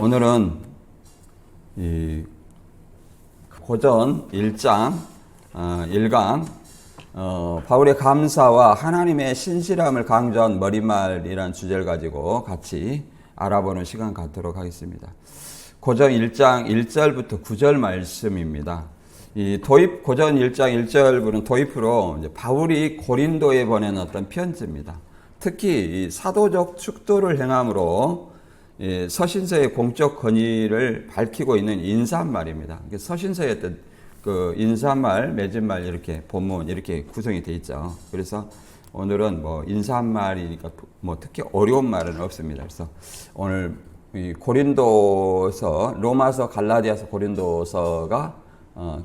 오늘은 이 고전 1장 1강 바울의 감사와 하나님의 신실함을 강조한 머릿말이라는 주제를 가지고 같이 알아보는 시간 갖도록 하겠습니다. 고전 1장 1절부터 9절 말씀입니다. 이 고전 1장 1절부는 도입부로 이제 바울이 고린도에 보낸 어떤 편지입니다. 특히 이 사도적 축도를 행함으로 서신서의 공적 권위를 밝히고 있는 인사말입니다. 서신서의 어떤 그 인사말, 맺은말 이렇게 본문 이렇게 구성이 되어 있죠. 그래서 오늘은 뭐 인사말이니까 뭐 특히 어려운 말은 없습니다. 그래서 오늘 이 고린도서, 로마서, 갈라디아서, 고린도서가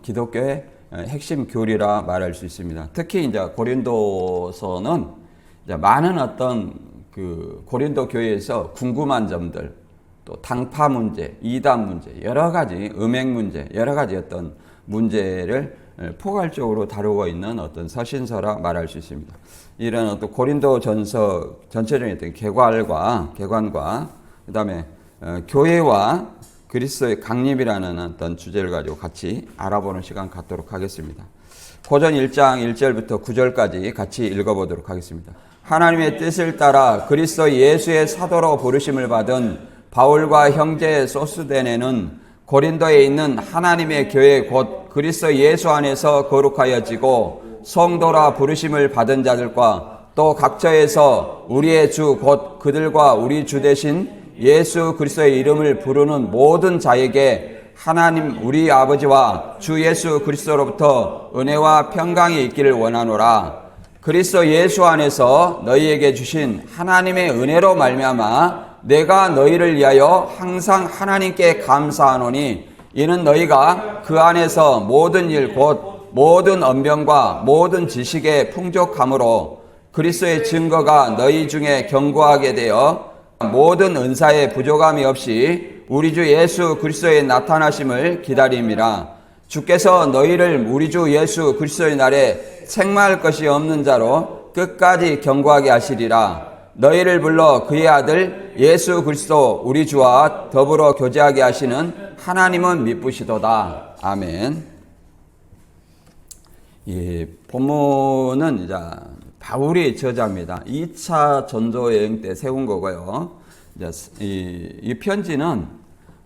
기독교의 핵심 교리라 말할 수 있습니다. 특히 이제 고린도서는 이제 많은 어떤 그 고린도 교회에서 궁금한 점들, 또 당파 문제, 이단 문제, 여러 가지 음행 문제, 여러 가지 어떤 문제를 포괄적으로 다루고 있는 어떤 서신서라 말할 수 있습니다. 이런 어떤 고린도 전서 전체적인 어떤 개관과 그다음에 교회와 그리스도의 강림이라는 어떤 주제를 가지고 같이 알아보는 시간 갖도록 하겠습니다. 고전 1장 1절부터 9절까지 같이 읽어보도록 하겠습니다. 하나님의 뜻을 따라 그리스도 예수의 사도로 부르심을 받은 바울과 형제 소스데네는 고린도에 있는 하나님의 교회 곧 그리스도 예수 안에서 거룩하여지고 성도라 부르심을 받은 자들과 또 각처에서 우리의 주 곧 그들과 우리 주 되신 예수 그리스도의 이름을 부르는 모든 자에게 하나님 우리 아버지와 주 예수 그리스도로부터 은혜와 평강이 있기를 원하노라. 그리스도 예수 안에서 너희에게 주신 하나님의 은혜로 말미암아 내가 너희를 위하여 항상 하나님께 감사하노니 이는 너희가 그 안에서 모든 일 곧 모든 언변과 모든 지식에 풍족함으로 그리스도의 증거가 너희 중에 견고하게 되어 모든 은사에 부족함이 없이 우리 주 예수 그리스도의 나타나심을 기다림이라. 주께서 너희를 우리 주 예수 그리스도의 날에 책망할 것이 없는 자로 끝까지 견고하게 하시리라. 너희를 불러 그의 아들 예수 그리스도 우리 주와 더불어 교제하게 하시는 하나님은 미쁘시도다. 아멘. 이 본문은 이제 바울이 저자입니다. 2차 전도 여행 때 세운 거고요. 이 편지는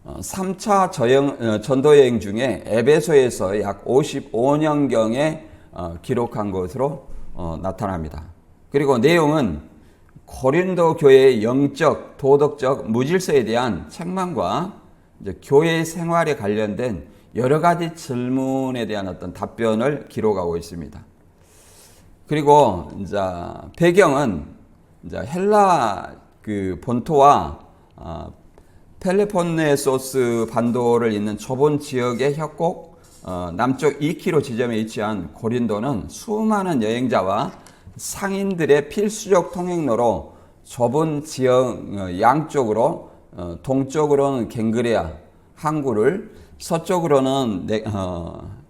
3차 전도 여행 중에 에베소에서 약 55년경에 기록한 것으로 나타납니다. 그리고 내용은 고린도 교회의 영적, 도덕적 무질서에 대한 책망과 이제 교회 생활에 관련된 여러 가지 질문에 대한 어떤 답변을 기록하고 있습니다. 그리고 이제 배경은 이제 헬라 그 본토와 펠레폰네소스 반도를 잇는 좁은 지역의 협곡 남쪽 2km 지점에 위치한 고린도는 수많은 여행자와 상인들의 필수적 통행로로 좁은 지역 양쪽으로 동쪽으로는 갱그레아 항구를 서쪽으로는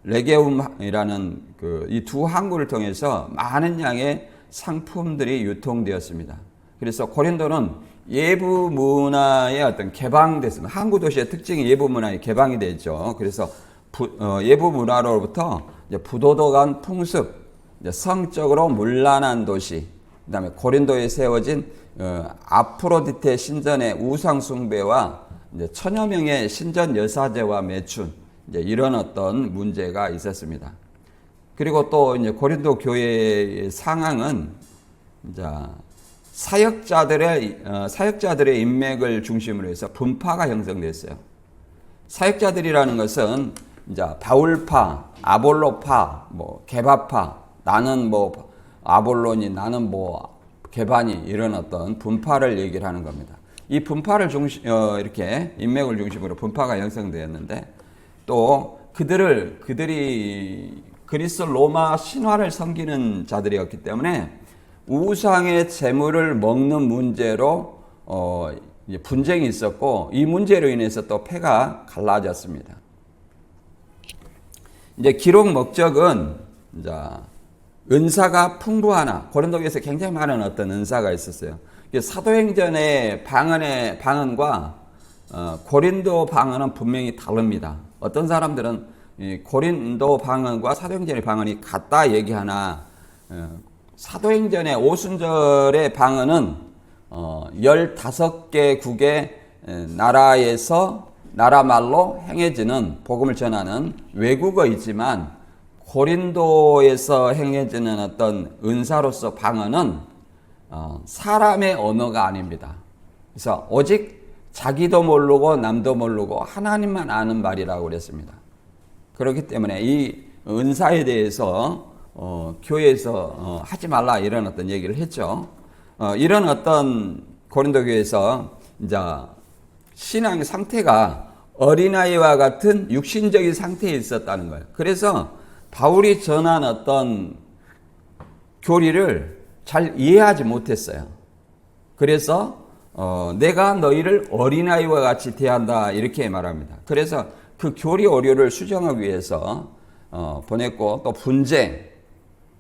레게움이라는 이 두 항구를 통해서 많은 양의 상품들이 유통되었습니다. 그래서 고린도는 예부 문화의 어떤 개방됐습니다. 항구 도시의 특징이 예부 문화의 개방이 되죠. 그래서 예부 문화로부터 부도덕한 풍습, 성적으로 문란한 도시, 그다음에 고린도에 세워진 아프로디테 신전의 우상 숭배와 천여 명의 신전 여사제와 매춘 이런 어떤 문제가 있었습니다. 그리고 또 이제 고린도 교회의 상황은 이제 사역자들의 인맥을 중심으로 해서 분파가 형성됐어요. 사역자들이라는 것은 이제 바울파, 아볼로파, 뭐 게바파, 나는 뭐 아볼론이, 나는 뭐 게바니 이런 어떤 분파를 얘기를 하는 겁니다. 이 분파를 이렇게 인맥을 중심으로 분파가 형성되었는데 또 그들이 그리스 로마 신화를 섬기는 자들이었기 때문에 우상의 재물을 먹는 문제로 분쟁이 있었고 이 문제로 인해서 또 패가 갈라졌습니다. 이제 기록 목적은 이제 은사가 풍부하나 고린도교에서 굉장히 많은 어떤 은사가 있었어요. 사도행전의 방언과 고린도 방언은 분명히 다릅니다. 어떤 사람들은 이 고린도 방언과 사도행전의 방언이 같다 얘기하나 사도행전의 오순절의 방언은 15개국의 나라에서 나라말로 행해지는 복음을 전하는 외국어이지만 고린도에서 행해지는 어떤 은사로서 방언은 사람의 언어가 아닙니다. 그래서 오직 자기도 모르고 남도 모르고 하나님만 아는 말이라고 그랬습니다. 그렇기 때문에 이 은사에 대해서 교회에서 하지 말라 이런 어떤 얘기를 했죠. 이런 어떤 고린도 교회에서 이제 신앙의 상태가 어린아이와 같은 육신적인 상태에 있었다는 거예요. 그래서 바울이 전한 어떤 교리를 잘 이해하지 못했어요. 그래서 내가 너희를 어린아이와 같이 대한다 이렇게 말합니다. 그래서 그 교리 오류를 수정하기 위해서 보냈고, 또 분쟁,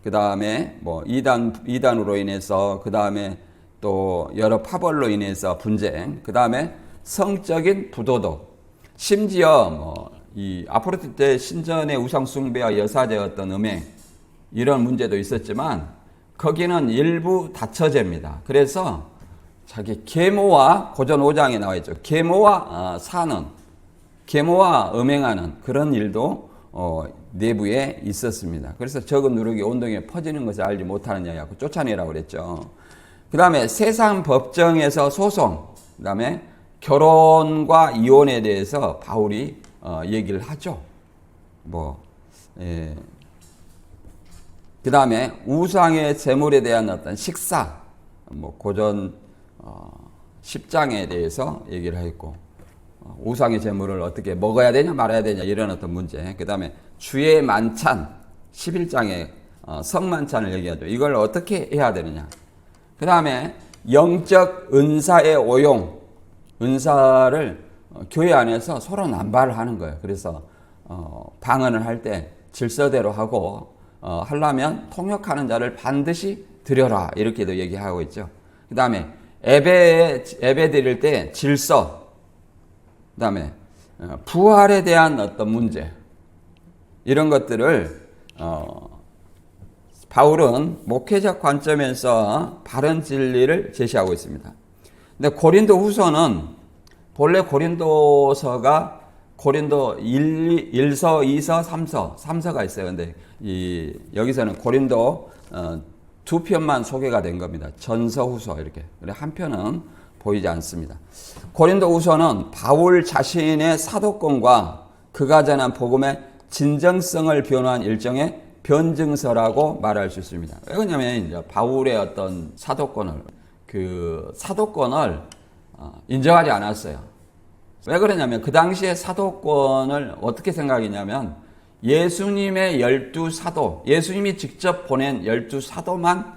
그 다음에 뭐 이단으로 인해서, 그 다음에 또 여러 파벌로 인해서 분쟁, 그 다음에 성적인 부도덕, 심지어 이 아포로테 때 신전의 우상 숭배와 여사제 어떤 음행 이런 문제도 있었지만 거기는 일부 다처제입니다. 그래서 자기 계모와 고전 5장에 나와 있죠. 계모와 사는, 계모와 음행하는 그런 일도 내부에 있었습니다. 그래서 적은 누룩이 온동에 퍼지는 것을 알지 못하느냐 고 쫓아내라고 그랬죠. 그 다음에 세상 법정에서 소송, 그 다음에 결혼과 이혼에 대해서 바울이 얘기를 하죠. 그 다음에 우상의 제물에 대한 어떤 식사, 고전 10장에 대해서 얘기를 했고, 우상의 제물을 어떻게 먹어야 되냐 말아야 되냐 이런 어떤 문제. 그 다음에 주의 만찬 11장에 성만찬을 얘기하죠. 이걸 어떻게 해야 되느냐. 그 다음에 영적 은사의 오용, 은사를 교회 안에서 서로 남발하는 거예요. 그래서 방언을 할 때 질서대로 하고 하려면 통역하는 자를 반드시 드려라 이렇게도 얘기하고 있죠. 그 다음에 예배 드릴 때 질서, 그 다음에 부활에 대한 어떤 문제 이런 것들을 바울은 목회적 관점에서 바른 진리를 제시하고 있습니다. 근데 고린도 후서는 본래 고린도서가 고린도 1서, 2서, 3서가 있어요. 근데 여기서는 고린도 두 편만 소개가 된 겁니다. 전서, 후서 이렇게. 그래 한 편은 보이지 않습니다. 고린도 후서는 바울 자신의 사도권과 그가 전한 복음의 진정성을 변호한 일종의 변증서라고 말할 수 있습니다. 왜 그러냐면 이제 바울의 어떤 사도권을 인정하지 않았어요. 왜 그러냐면 그 당시에 사도권을 어떻게 생각했냐면 예수님의 12사도, 예수님이 직접 보낸 12사도만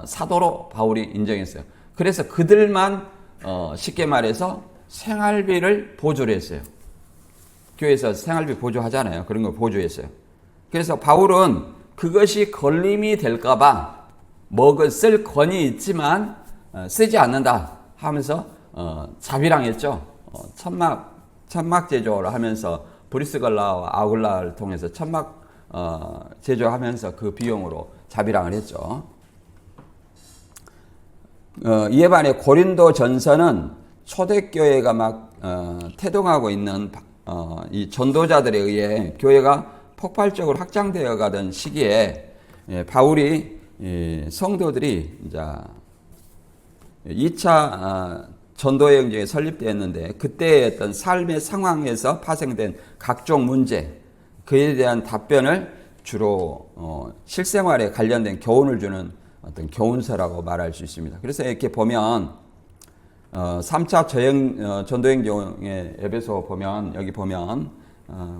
사도로 바울이 인정했어요. 그래서 그들만 쉽게 말해서 생활비를 보조를 했어요. 교회에서 생활비 보조하잖아요. 그런 걸 보조했어요. 그래서 바울은 그것이 걸림이 될까봐 쓸 권이 있지만 쓰지 않는다 하면서 자비랑했죠. 천막 제조를 하면서 브리스갈라와 아굴라를 통해서 천막 제조하면서 그 비용으로 자비랑을 했죠. 이에 반해 고린도 전서는 초대교회가 막 태동하고 있는 이 전도자들에 의해 교회가 폭발적으로 확장되어 가던 시기에 바울이 성도들이 이제 2차 전도여행정이 설립되었는데 그때의 어떤 삶의 상황에서 파생된 각종 문제, 그에 대한 답변을 주로 실생활에 관련된 교훈을 주는 어떤 교훈서라고 말할 수 있습니다. 그래서 이렇게 보면 3차 전도여행정의 에베소 보면 여기 보면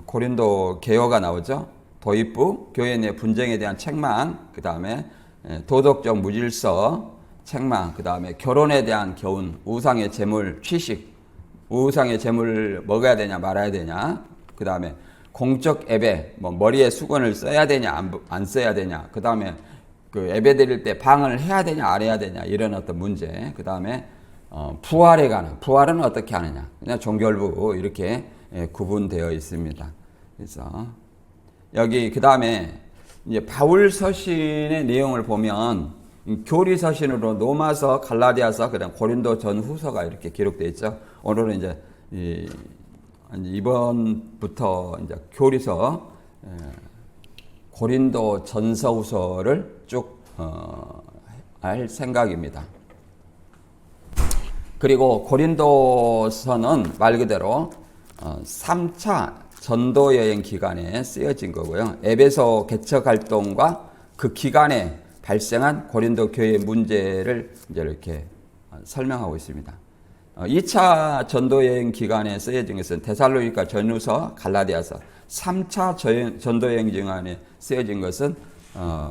고린도 개요가 나오죠. 도입부, 교회 내 분쟁에 대한 책망, 그 다음에 도덕적 무질서, 책망, 그 다음에 결혼에 대한 교훈, 우상의 재물 취식, 우상의 재물 먹어야 되냐 말아야 되냐, 그 다음에 공적 예배, 머리에 수건을 써야 되냐 안 써야 되냐, 그 다음에 그 예배 드릴 때 방언을 해야 되냐 안 해야 되냐 이런 어떤 문제, 그 다음에 부활에 관한, 부활은 어떻게 하느냐. 그냥 종결부 이렇게 구분되어 있습니다. 그래서 여기 그 다음에 이제 바울 서신의 내용을 보면 교리 서신으로 로마서, 갈라디아서, 그다음 고린도 전후서가 이렇게 기록되어 있죠. 오늘은 이제 이번부터 이제 교리서 고린도 전서후서를 쭉 할 생각입니다. 그리고 고린도서는 말 그대로 3차 전도 여행 기간에 쓰여진 거고요. 에베소 개척 활동과 그 기간에 발생한 고린도 교회의 문제를 이제 이렇게 설명하고 있습니다. 2차 전도 여행 기간에 쓰여진 것은 데살로니가 전후서, 갈라디아서. 3차 전도 여행 기간에 쓰여진 것은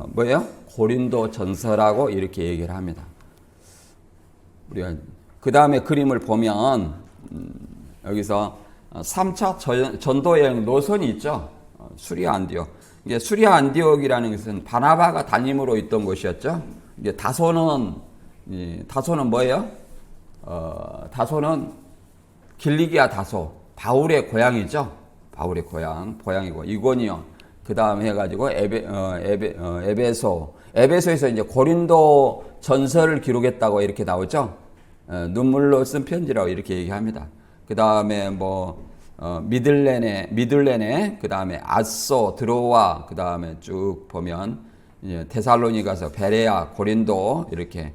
뭐예요? 고린도 전서라고 이렇게 얘기를 합니다. 우리가 그 다음에 그림을 보면 여기서 3차 전도 여행 노선이 있죠. 수리아 안디옥. 이게 수리아 안디옥이라는 것은 바나바가 담임으로 있던 곳이었죠. 이게 다소는 뭐예요? 다소는 길리기아 다소, 바울의 고향이죠. 바울의 고향이고, 이고니온. 그 다음 해가지고 에베소에서 이제 고린도 전서를 기록했다고 이렇게 나오죠. 눈물로 쓴 편지라고 이렇게 얘기합니다. 그 다음에 미들레네, 그 다음에 아소, 드로아, 그 다음에 쭉 보면 데살로니가서 베레아, 고린도 이렇게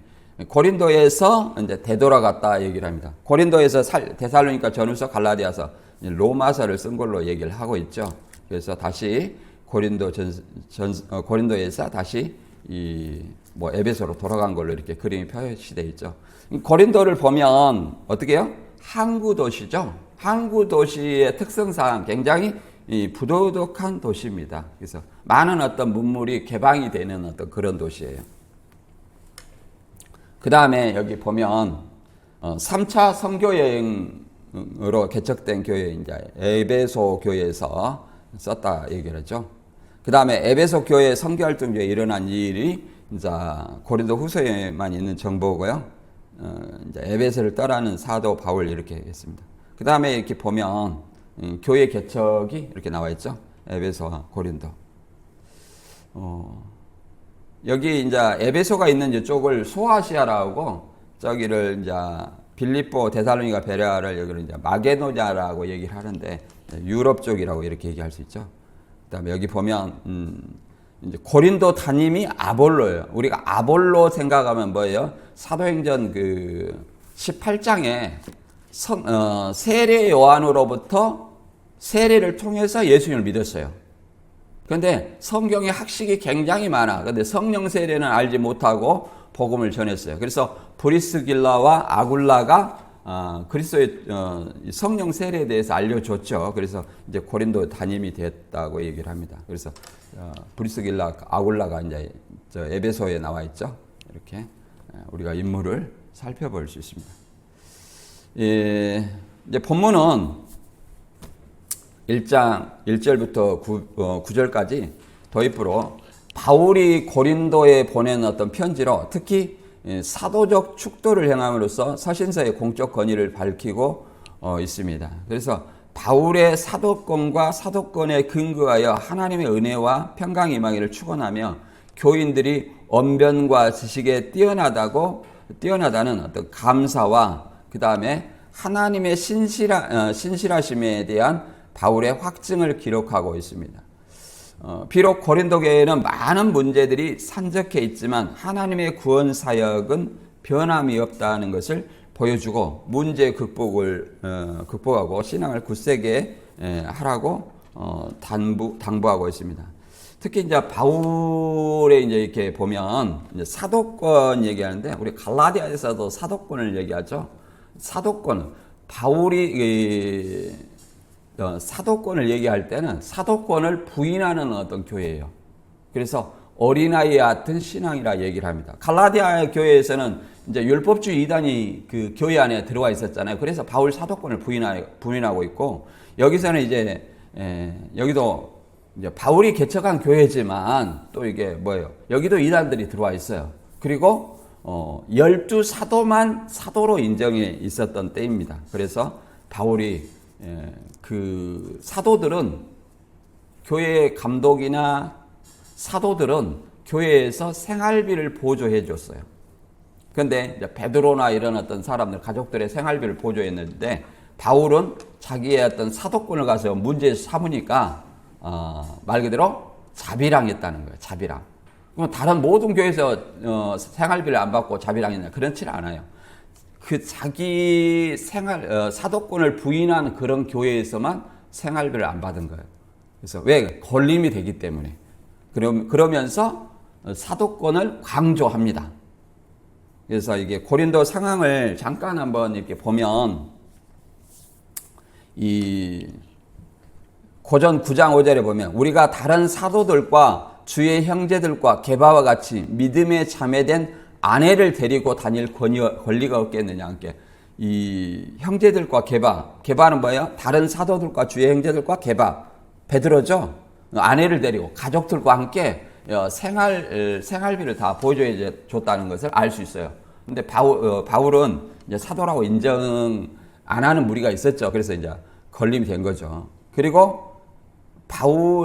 고린도에서 이제 되돌아갔다 얘기를 합니다. 고린도에서 데살로니가 전후서, 갈라디아서, 로마서를 쓴 걸로 얘기를 하고 있죠. 그래서 다시 고린도에서 다시 에베소로 돌아간 걸로 이렇게 그림이 표시되어 있죠. 고린도를 보면 어떻게 해요? 항구 도시죠. 항구 도시의 특성상 굉장히 부도덕한 도시입니다. 그래서 많은 어떤 문물이 개방이 되는 어떤 그런 도시예요. 그 다음에 여기 보면 3차 선교 여행으로 개척된 교회, 이제 에베소 교회에서 썼다 얘기를 하죠. 그 다음에 에베소 교회 선교 활동 중에 일어난 일이 이제 고린도 후서에만 있는 정보고요. 이제 에베소를 떠나는 사도 바울 이렇게 했습니다. 그 다음에 이렇게 보면 교회 개척이 이렇게 나와 있죠. 에베소와 고린도. 여기 이제 에베소가 있는 이쪽을 소아시아라고, 저기를 이제 빌립보, 데살로니가, 베레아를 여기를 이제 마게도냐라고 얘기를 하는데 유럽 쪽이라고 이렇게 얘기할 수 있죠. 그다음에 여기 보면 이제 고린도 담임이 아볼로예요. 우리가 아볼로 생각하면 뭐예요? 사도행전 그 18장에 세례 요한으로부터 세례를 통해서 예수님을 믿었어요. 그런데 성경에 학식이 굉장히 많아. 그런데 성령 세례는 알지 못하고 복음을 전했어요. 그래서 브리스길라와 아굴라가 그리스도의 성령 세례에 대해서 알려줬죠. 그래서 이제 고린도 담임이 됐다고 얘기를 합니다. 그래서 브리스길라, 아굴라가 이제 에베소에 나와 있죠. 이렇게 우리가 인물을 살펴볼 수 있습니다. 이제 본문은 1장 1절부터 9절까지 도입부로 바울이 고린도에 보낸 어떤 편지로 특히 사도적 축도를 행함으로써 서신서의 공적 권위를 밝히고 있습니다. 그래서 바울의 사도권과 사도권에 근거하여 하나님의 은혜와 평강이 임하기를 축원하며 교인들이 언변과 지식에 뛰어나다는 어떤 감사와 그 다음에 하나님의 신실하심에 대한 바울의 확증을 기록하고 있습니다. 비록 고린도 교회에는 많은 문제들이 산적해 있지만 하나님의 구원 사역은 변함이 없다는 것을 보여주고 문제 극복하고 신앙을 굳세게 하라고 당부하고 있습니다. 특히 이제 바울의 이제 이렇게 보면 이제 사도권 얘기하는데 우리 갈라디아에서도 사도권을 얘기하죠. 사도권, 바울이 사도권을 얘기할 때는 사도권을 부인하는 어떤 교회예요. 그래서 어린아이 같은 신앙이라 얘기를 합니다. 갈라디아 교회에서는 이제 율법주의 이단이 그 교회 안에 들어와 있었잖아요. 그래서 바울 사도권을 부인하고 있고, 여기서는 이제 여기도 이제 바울이 개척한 교회지만 또 이게 뭐예요? 여기도 이단들이 들어와 있어요. 그리고 12 사도만 사도로 인정해 있었던 때입니다. 그래서 바울이 그 사도들은 교회 감독이나 사도들은 교회에서 생활비를 보조해 줬어요. 그런데 베드로나 이런 어떤 사람들 가족들의 생활비를 보조했는데 바울은 자기의 어떤 사도권을 가서 문제 삼으니까 말 그대로 자비랑했다는 거예요. 자비랑. 그럼 다른 모든 교회에서 생활비를 안 받고 자비랑했냐? 그렇지 않아요. 그 자기 사도권을 부인한 그런 교회에서만 생활비를 안 받은 거예요. 그래서 왜? 걸림이 되기 때문에. 그러면서 사도권을 강조합니다. 그래서 이게 고린도 상황을 잠깐 한번 이렇게 보면 이 고전 9장 5절에 보면 우리가 다른 사도들과 주의 형제들과 게바와 같이 믿음에 참여된 아내를 데리고 다닐 권리가 없겠느냐. 함께 이 형제들과 게바는 뭐예요? 다른 사도들과 주의 형제들과 게바, 베드로죠. 아내를 데리고 가족들과 함께 생활비를 다 보조해 줬다는 것을 알 수 있어요. 근데 바울은 이제 사도라고 인정 안 하는 무리가 있었죠. 그래서 이제 걸림이 된 거죠. 그리고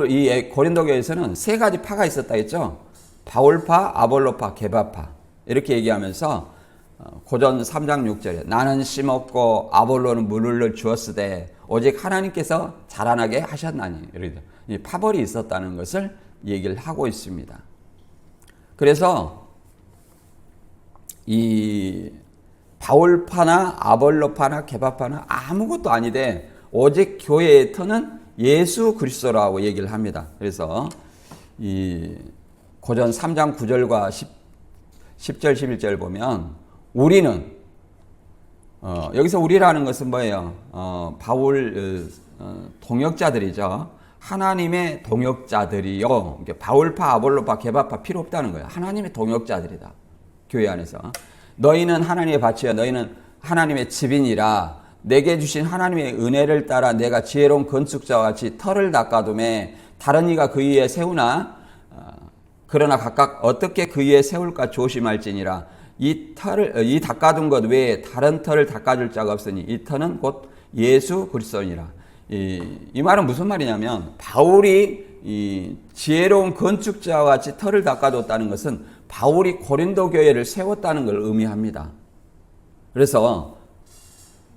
이 고린도 교회에서는 세 가지 파가 있었다 했죠. 바울파, 아볼로파, 게바파. 이렇게 얘기하면서 고전 3장 6절에 나는 심었고 아볼로는 물을 주었으되 오직 하나님께서 자라나게 하셨나니. 이렇게 이 파벌이 있었다는 것을 얘기를 하고 있습니다. 그래서 이 바울파나 아볼로파나 게바파나 아무것도 아니되 오직 교회의 터는 예수 그리스도라고 얘기를 합니다. 그래서 이 고전 3장 9절과 10절 11절 보면 우리는 여기서 우리라는 것은 뭐예요? 바울 동역자들이죠. 하나님의 동역자들이요. 바울파, 아볼로파, 게바파 필요 없다는 거예요. 하나님의 동역자들이다. 교회 안에서. 너희는 하나님의 밭이여 너희는 하나님의 집이니라. 내게 주신 하나님의 은혜를 따라 내가 지혜로운 건축자와 같이 터를 닦아두매 다른 이가 그 위에 세우나 그러나 각각 어떻게 그 위에 세울까 조심할지니라. 이 닦아둔 것 외에 다른 터를 닦아줄 자가 없으니 이 터는 곧 예수 그리스도니라. 이 말은 무슨 말이냐면 바울이 이 지혜로운 건축자와 같이 터를 닦아뒀다는 것은 바울이 고린도 교회를 세웠다는 걸 의미합니다. 그래서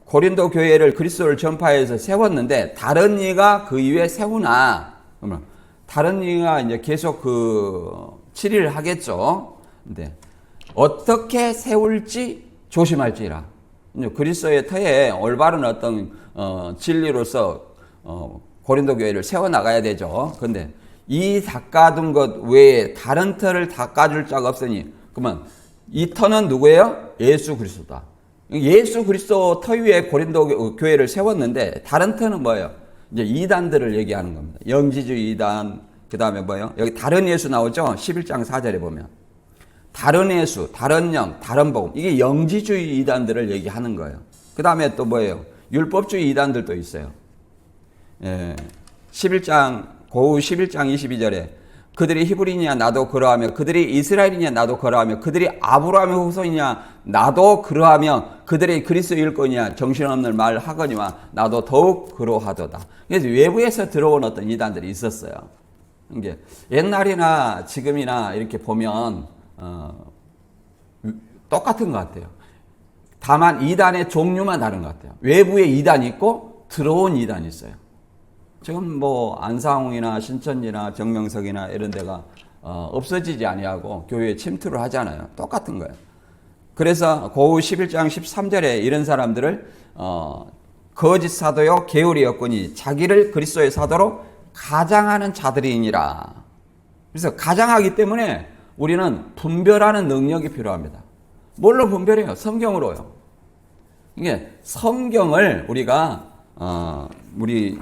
고린도 교회를 그리스도를 전파해서 세웠는데 다른 이가 그 위에 세우나 그러면 다른 이가 이제 계속 치리를 하겠죠. 근데 어떻게 세울지 조심할지라. 그리스도의 터에 올바른 어떤 진리로서 고린도 교회를 세워 나가야 되죠. 그런데 이 닦아둔 것 외에 다른 터를 닦아줄 자가 없으니 그러면 이 터는 누구예요? 예수 그리스도다. 예수 그리스도 터 위에 고린도 교회를 세웠는데 다른 터는 뭐예요? 이제 이단들을 얘기하는 겁니다. 영지주의 이단, 그 다음에 뭐예요? 여기 다른 예수 나오죠? 11장 4절에 보면. 다른 예수, 다른 영, 다른 복음. 이게 영지주의 이단들을 얘기하는 거예요. 그 다음에 또 뭐예요? 율법주의 이단들도 있어요. 고우 11장 22절에 그들이 히브리냐 나도 그러하며 그들이 이스라엘이냐 나도 그러하며 그들이 아브라함의 후손이냐 나도 그러하며 그들이 그리스도 일꾼이냐 정신없는 말 하거니와 나도 더욱 그러하도다. 그래서 외부에서 들어온 어떤 이단들이 있었어요. 이게 옛날이나 지금이나 이렇게 보면 똑같은 것 같아요. 다만 이단의 종류만 다른 것 같아요. 외부에 이단이 있고 들어온 이단이 있어요. 지금 뭐 안상홍이나 신천지나 정명석이나 이런 데가 없어지지 아니하고 교회에 침투를 하잖아요. 똑같은 거예요. 그래서 고우 11장 13절에 이런 사람들을 거짓 사도요 게으리였거니 자기를 그리스도의 사도로 가장하는 자들이니라. 그래서 가장하기 때문에 우리는 분별하는 능력이 필요합니다. 뭘로 분별해요? 성경으로요. 이게 성경을 우리가 우리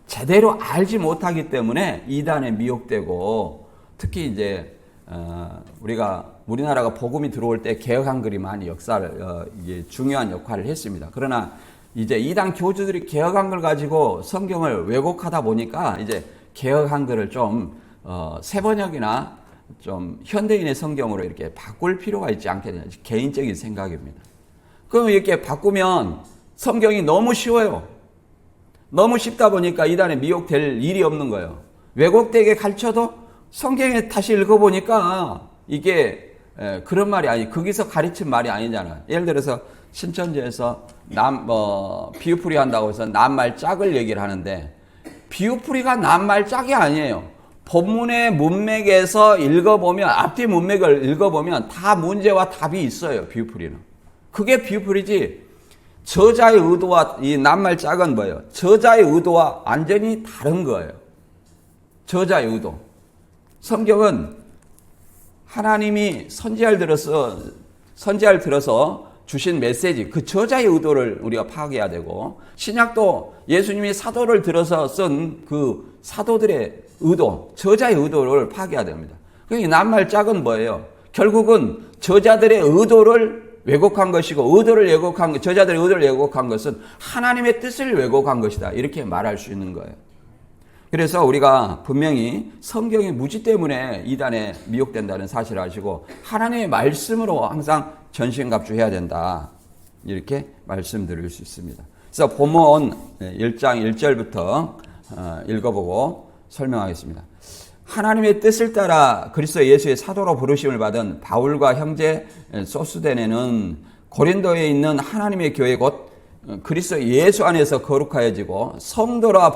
제대로 알지 못하기 때문에 이단에 미혹되고 특히 이제 우리나라가 복음이 들어올 때 개혁 한글이 많이 이게 중요한 역할을 했습니다. 그러나 이제 이단 교주들이 개혁 한글 가지고 성경을 왜곡하다 보니까 이제 개혁 한글을 좀 새 번역이나 좀 현대인의 성경으로 이렇게 바꿀 필요가 있지 않겠냐. 개인적인 생각입니다. 그럼 이렇게 바꾸면 성경이 너무 쉬워요. 너무 쉽다 보니까 이단에 미혹될 일이 없는 거예요. 왜곡되게 가르쳐도 성경에 다시 읽어보니까 이게 그런 말이 아니, 거기서 가르친 말이 아니잖아요. 예를 들어서 신천지에서 비유풀이 한다고 해서 낱말 짝을 얘기를 하는데, 비유풀이가 낱말 짝이 아니에요. 본문의 문맥에서 읽어보면, 앞뒤 문맥을 읽어보면 다 문제와 답이 있어요. 비유풀이는. 그게 비유풀이지. 저자의 의도와 이 낱말 짝은 뭐예요? 저자의 의도와 완전히 다른 거예요. 저자의 의도. 성경은 하나님이 선지자를 들어서 주신 메시지, 그 저자의 의도를 우리가 파악해야 되고, 신약도 예수님이 사도를 들어서 쓴 그 사도들의 의도, 저자의 의도를 파악해야 됩니다. 이 낱말 짝은 뭐예요? 결국은 저자들의 의도를 왜곡한 것이고, 저자들의 의도를 왜곡한 것은 하나님의 뜻을 왜곡한 것이다. 이렇게 말할 수 있는 거예요. 그래서 우리가 분명히 성경의 무지 때문에 이단에 미혹된다는 사실을 아시고, 하나님의 말씀으로 항상 전신갑주해야 된다. 이렇게 말씀드릴 수 있습니다. 그래서 본문 1장 1절부터 읽어보고 설명하겠습니다. 하나님의 뜻을 따라 그리스도 예수의 사도로 부르심을 받은 바울과 형제 소스데네는 고린도에 있는 하나님의 교회 곧 그리스도 예수 안에서 거룩하여지고 성도라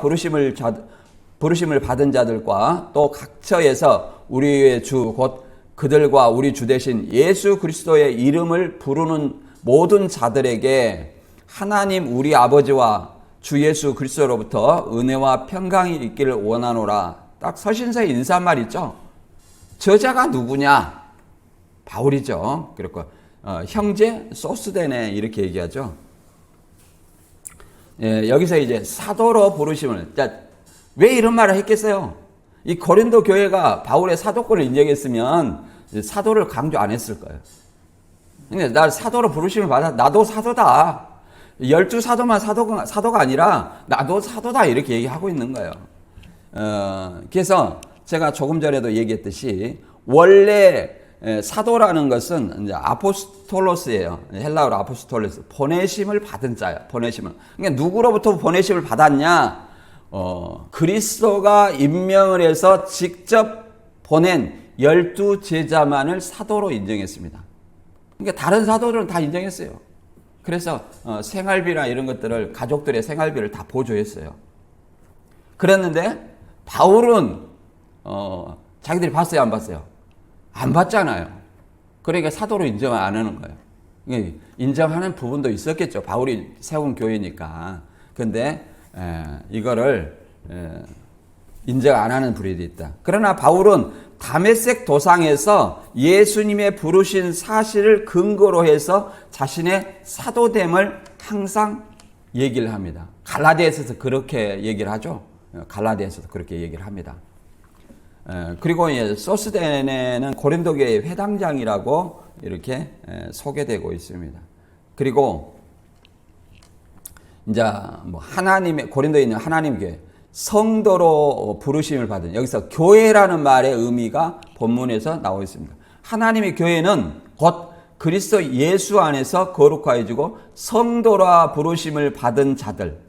부르심을 받은 자들과 또 각처에서 우리의 주 곧 그들과 우리 주 대신 예수 그리스도의 이름을 부르는 모든 자들에게 하나님 우리 아버지와 주 예수 그리스도로부터 은혜와 평강이 있기를 원하노라. 딱 서신서에 인사말 있죠. 저자가 누구냐? 바울이죠. 그리고 형제 소스데네 이렇게 얘기하죠. 여기서 이제 사도로 부르심을, 왜 이런 말을 했겠어요? 이 고린도 교회가 바울의 사도권을 인정했으면 사도를 강조 안 했을 거예요. 근데 나 사도로 부르심을 받아, 나도 사도다. 12사도만 사도가 아니라 나도 사도다. 이렇게 얘기하고 있는 거예요. 그래서 제가 조금 전에도 얘기했듯이 원래 사도라는 것은 이제 아포스톨로스예요. 헬라어로 아포스톨로스. 보내심을 받은 자예요. 보내심을. 그러니까 누구로부터 보내심을 받았냐? 그리스도가 임명을 해서 직접 보낸 12제자만을 사도로 인정했습니다. 그러니까 다른 사도들은 다 인정했어요. 그래서 생활비나 이런 것들을, 가족들의 생활비를 다 보조했어요. 그랬는데 바울은 자기들이 봤어요, 안 봤어요? 안 봤잖아요. 그러니까 사도로 인정 안 하는 거예요. 인정하는 부분도 있었겠죠. 바울이 세운 교회니까. 근데 이거를 인정 안 하는 부류도 있다. 그러나 바울은 다메섹 도상에서 예수님의 부르신 사실을 근거로 해서 자신의 사도됨을 항상 얘기를 합니다. 갈라디아에서도 그렇게 얘기를 하죠. 갈라디아에서도 그렇게 얘기를 합니다. 그리고 소스데네는 고린도교의 회당장이라고 이렇게 소개되고 있습니다. 그리고 이제 뭐 하나님의, 고린도에 있는 하나님 교회, 성도로 부르심을 받은, 여기서 교회라는 말의 의미가 본문에서 나오고 있습니다. 하나님의 교회는 곧 그리스도 예수 안에서 거룩하여지고 성도라 부르심을 받은 자들.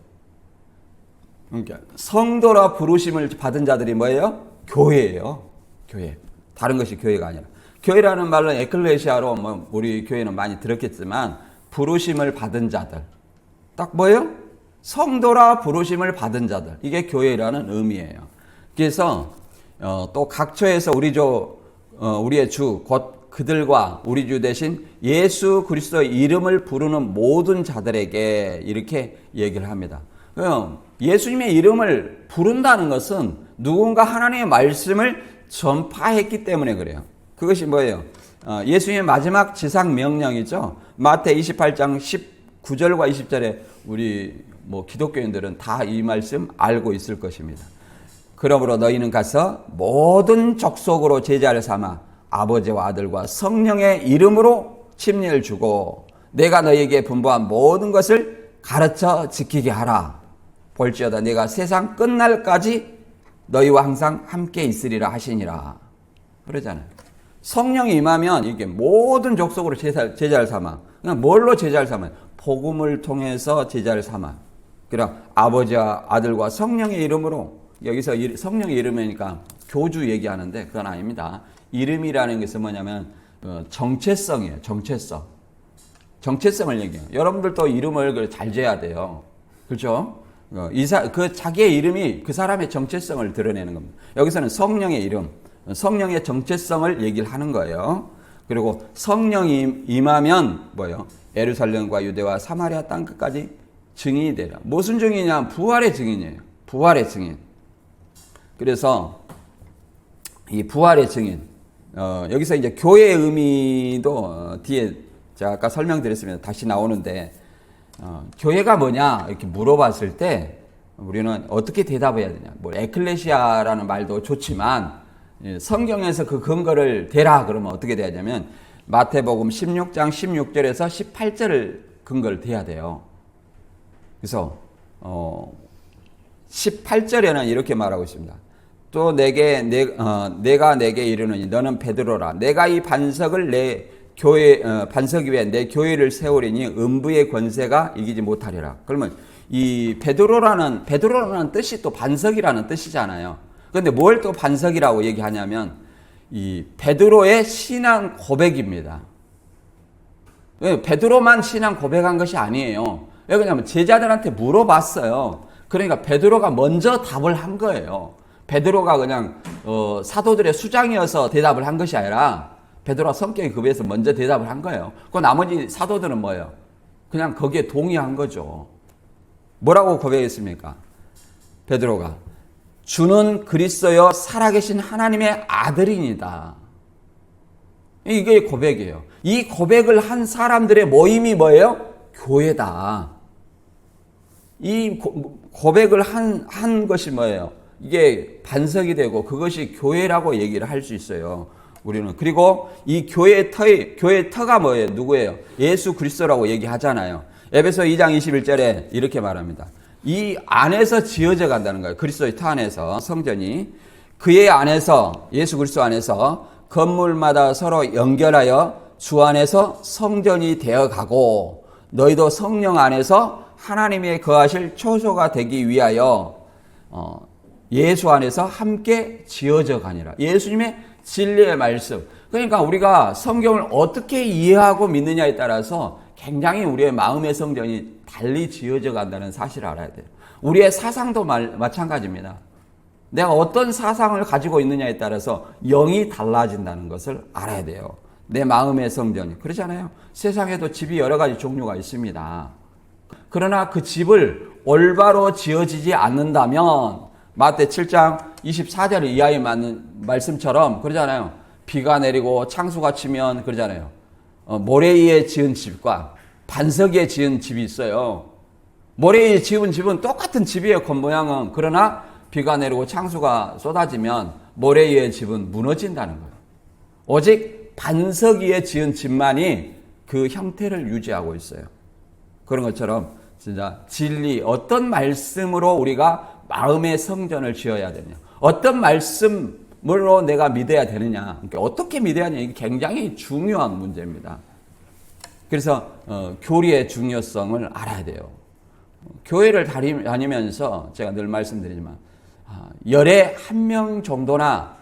그러니까 성도라 부르심을 받은 자들이 뭐예요? 교회예요. 교회. 다른 것이 교회가 아니라. 교회라는 말은 에클레시아로 뭐 우리 교회는 많이 들었겠지만 부르심을 받은 자들. 딱 뭐예요? 성도라 부르심을 받은 자들. 이게 교회라는 의미예요. 그래서 또 각처에서 우리의 주 곧 그들과 우리 주 대신 예수 그리스도의 이름을 부르는 모든 자들에게 이렇게 얘기를 합니다. 예수님의 이름을 부른다는 것은 누군가 하나님의 말씀을 전파했기 때문에 그래요. 그것이 뭐예요? 예수님의 마지막 지상 명령이죠. 마태 28장 19절과 20절에 우리 기독교인들은 다 이 말씀 알고 있을 것입니다. 그러므로 너희는 가서 모든 족속으로 제자를 삼아 아버지와 아들과 성령의 이름으로 침례를 주고 내가 너희에게 분부한 모든 것을 가르쳐 지키게 하라. 볼지어다 내가 세상 끝날까지 너희와 항상 함께 있으리라 하시니라. 그러잖아요. 성령이 임하면 이게 모든 족속으로 제자를 삼아. 그냥 뭘로 제자를 삼아요? 복음을 통해서 제자를 삼아. 그럼 아버지와 아들과 성령의 이름으로, 여기서 성령의 이름이니까 교주 얘기하는데 그건 아닙니다. 이름이라는 것은 뭐냐면 정체성이에요. 정체성을 얘기해요. 여러분들도 이름을 잘 지어야 돼요. 그렇죠? 자기의 이름이 그 사람의 정체성을 드러내는 겁니다. 여기서는 성령의 이름, 성령의 정체성을 얘기를 하는 거예요. 그리고 성령이 임하면 뭐예요? 예루살렘과 유대와 사마리아 땅 끝까지 증인이 되라. 무슨 증인이냐? 부활의 증인이에요. 부활의 증인. 그래서 이 부활의 증인, 여기서 이제 교회의 의미도 뒤에 제가 아까 설명드렸습니다. 다시 나오는데, 교회가 뭐냐 이렇게 물어봤을 때 우리는 어떻게 대답해야 되냐? 뭐 에클레시아라는 말도 좋지만 성경에서 그 근거를 대라 그러면 어떻게 돼야 되냐면 마태복음 16장 16절에서 18절을 근거를 대야 돼요. 그래서 18절에는 이렇게 말하고 있습니다. 또 내가 내게 이르노니 너는 베드로라. 내가 이 반석을 내 교회 반석 위에 내 교회를 세우리니 음부의 권세가 이기지 못하리라. 그러면 이 베드로라는 뜻이 또 반석이라는 뜻이잖아요. 그런데 뭘 또 반석이라고 얘기하냐면 이 베드로의 신앙 고백입니다. 베드로만 신앙 고백한 것이 아니에요. 왜 그러냐면 제자들한테 물어봤어요. 그러니까 베드로가 먼저 답을 한 거예요. 베드로가 그냥 사도들의 수장이어서 대답을 한 것이 아니라 베드로가 성격이 급해서 먼저 대답을 한 거예요. 그 나머지 사도들은 뭐예요? 그냥 거기에 동의한 거죠. 뭐라고 고백했습니까? 베드로가 주는 그리스도여 살아계신 하나님의 아들이니다. 이게 고백이에요. 이 고백을 한 사람들의 모임이 뭐예요? 교회다. 이 고백을 한 것이 뭐예요? 이게 반석이 되고 그것이 교회라고 얘기를 할 수 있어요. 우리는. 그리고 이 교회의 터가 뭐예요? 누구예요? 예수 그리스도라고 얘기하잖아요. 에베소 2장 21절에 이렇게 말합니다. 이 안에서 지어져 간다는 거예요. 그리스도의 터 안에서 성전이 그의 안에서 예수 그리스도 안에서 건물마다 서로 연결하여 주 안에서 성전이 되어 가고 너희도 성령 안에서 하나님의 거하실 초소가 되기 위하여 예수 안에서 함께 지어져 가니라. 예수님의 진리의 말씀. 그러니까 우리가 성경을 어떻게 이해하고 믿느냐에 따라서 굉장히 우리의 마음의 성전이 달리 지어져 간다는 사실을 알아야 돼요. 우리의 사상도 마찬가지입니다. 내가 어떤 사상을 가지고 있느냐에 따라서 영이 달라진다는 것을 알아야 돼요. 내 마음의 성전이. 그렇잖아요. 세상에도 집이 여러 가지 종류가 있습니다. 그러나 그 집을 올바로 지어지지 않는다면 마태 7장 24절 이하에 맞는 말씀처럼 그러잖아요. 비가 내리고 창수가 치면 그러잖아요. 모래 위에 지은 집과 반석 위에 지은 집이 있어요. 모래 위에 지은 집은 똑같은 집이에요. 겉모양은. 그러나 비가 내리고 창수가 쏟아지면 모래 위에 집은 무너진다는 거예요. 오직 반석 위에 지은 집만이 그 형태를 유지하고 있어요. 그런 것처럼 진짜 진리, 어떤 말씀으로 우리가 마음의 성전을 지어야 되느냐, 어떤 말씀으로 내가 믿어야 되느냐, 그러니까 어떻게 믿어야 하느냐, 이게 굉장히 중요한 문제입니다. 그래서 교리의 중요성을 알아야 돼요. 교회를 다니면서 제가 늘 말씀드리지만 열에 한 명 정도나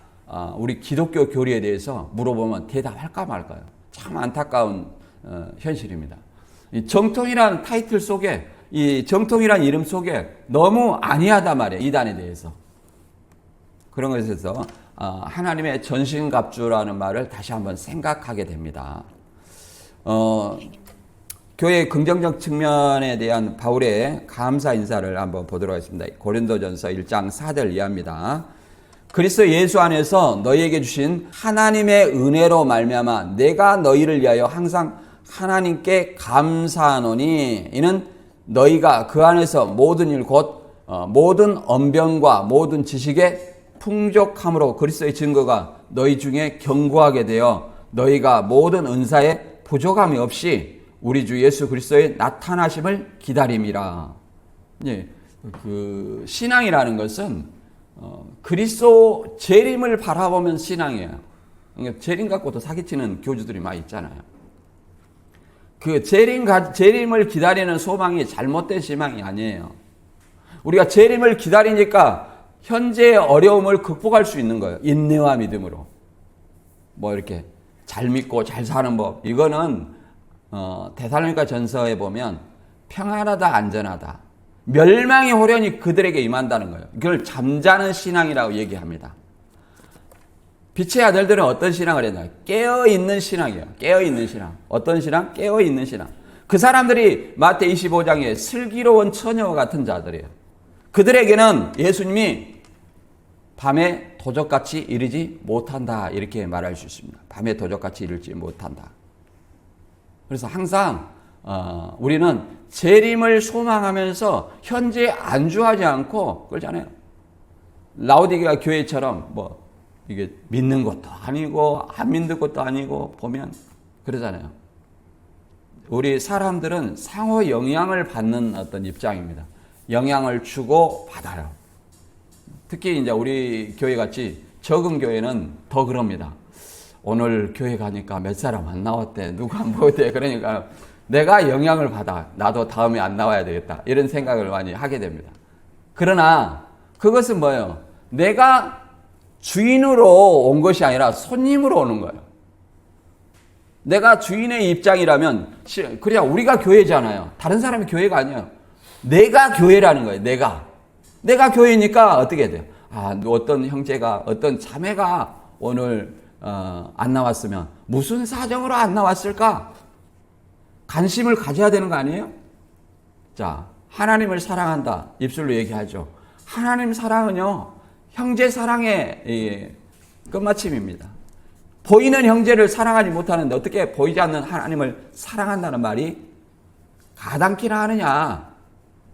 우리 기독교 교리에 대해서 물어보면 대답할까 말까요? 참 안타까운 현실입니다. 이 정통이라는 타이틀 속에, 이 정통이라는 이름 속에 너무 안이하단 말이에요. 이단에 대해서. 그런 것에서 하나님의 전신갑주라는 말을 다시 한번 생각하게 됩니다. 교회의 긍정적 측면에 대한 바울의 감사 인사를 한번 보도록 하겠습니다. 고린도전서 1장 4절 이하입니다. 그리스도 예수 안에서 너희에게 주신 하나님의 은혜로 말미암아 내가 너희를 위하여 항상 하나님께 감사하노니 이는 너희가 그 안에서 모든 일 곧 모든 언변과 모든 지식의 풍족함으로 그리스도의 증거가 너희 중에 견고하게 되어 너희가 모든 은사에 부족함이 없이 우리 주 예수 그리스도의 나타나심을 기다림이라. 예, 그 신앙이라는 것은 그리스도 재림을 바라보면 신앙이에요. 그러니까 재림 갖고도 사기치는 교주들이 많이 있잖아요. 그 재림을 기다리는 소망이 잘못된 희망이 아니에요. 우리가 재림을 기다리니까 현재의 어려움을 극복할 수 있는 거예요. 인내와 믿음으로. 뭐 이렇게 잘 믿고 잘 사는 법. 이거는 데살로니가 전서에 보면 평안하다, 안전하다. 멸망의 호련이 그들에게 임한다는 거예요. 이걸 잠자는 신앙이라고 얘기합니다. 빛의 아들들은 어떤 신앙을 했나요? 깨어있는 신앙이에요. 깨어있는 신앙. 어떤 신앙? 깨어있는 신앙. 그 사람들이 마태 25장에 슬기로운 처녀와 같은 자들이에요. 그들에게는 예수님이 밤에 도적같이 이르지 못한다 이렇게 말할 수 있습니다. 밤에 도적같이 이르지 못한다. 그래서 항상 우리는 재림을 소망하면서 현재에 안주하지 않고 그러잖아요. 라오디게아 교회처럼 뭐 이게 믿는 것도 아니고 안 믿는 것도 아니고 보면 그러잖아요. 우리 사람들은 상호 영향을 받는 어떤 입장입니다. 영향을 주고 받아요. 특히 이제 우리 교회 같이 적은 교회는 더 그럽니다. 오늘 교회 가니까 몇 사람 안 나왔대. 누구 안 보였대. 그러니까 내가 영향을 받아. 나도 다음에 안 나와야 되겠다. 이런 생각을 많이 하게 됩니다. 그러나 그것은 뭐예요? 내가 주인으로 온 것이 아니라 손님으로 오는 거예요. 내가 주인의 입장이라면 그래야 우리가 교회잖아요. 다른 사람이 교회가 아니에요. 내가 교회라는 거예요. 내가 교회니까 어떻게 돼요? 어떤 형제가 어떤 자매가 오늘 안 나왔으면 무슨 사정으로 안 나왔을까? 관심을 가져야 되는 거 아니에요? 자, 하나님을 사랑한다. 입술로 얘기하죠. 하나님 사랑은요. 형제 사랑의 끝마침입니다. 보이는 형제를 사랑하지 못하는데 어떻게 보이지 않는 하나님을 사랑한다는 말이 가당키나 하느냐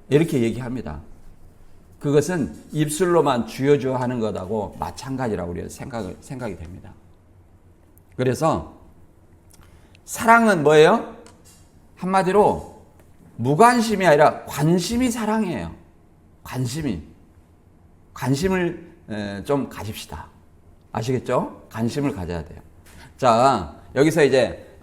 이렇게 얘기합니다. 그것은 입술로만 주여주여 하는 것하고 마찬가지라고 우리가 생각이 됩니다. 그래서 사랑은 뭐예요? 한마디로 무관심이 아니라 관심이 사랑이에요. 관심을 좀 가집시다. 아시겠죠? 관심을 가져야 돼요. 자, 여기서 이제